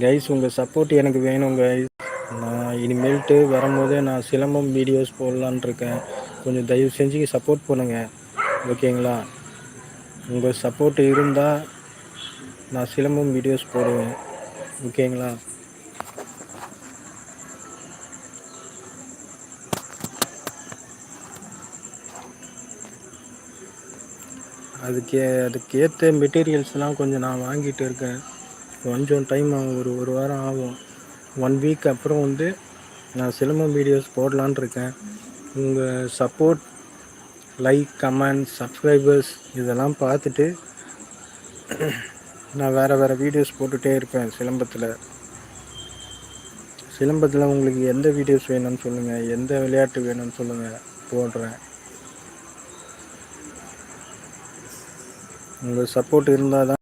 Guys உங்கள் support எனக்கு வேணும் கைஸ். நான் இனிமேல்ட்டு வரும்போதே நான் சிலம்பம் வீடியோஸ் போடலான்னு இருக்கேன். கொஞ்சம் தயவு செஞ்சு சப்போர்ட் பண்ணுங்கள், ஓகேங்களா? உங்கள் சப்போர்ட் இருந்தால் நான் சிலம்பம் வீடியோஸ் போடுவேன், ஓகேங்களா? அதுக்கேற்ற மெட்டீரியல்ஸ்லாம் கொஞ்சம் நான் வாங்கிட்டு இருக்கேன். கொஞ்சம் டைம் ஆகும், ஒரு வாரம் ஆகும். 1 வீக் அப்புறம் வந்து நான் சிலம்பம் வீடியோஸ் போடலான்னு இருக்கேன். உங்கள் சப்போர்ட், லைக், கமெண்ட், சப்ஸ்கிரைபர்ஸ் இதெல்லாம் பார்த்துட்டு நான் வேறு வீடியோஸ் போட்டுகிட்டே இருப்பேன். சிலம்பத்தில் உங்களுக்கு எந்த வீடியோஸ் வேணும்னு சொல்லுங்கள், எந்த விளையாட்டு வேணும்னு சொல்லுங்கள், போடுறேன். உங்கள் சப்போர்ட் இருந்தால் தான்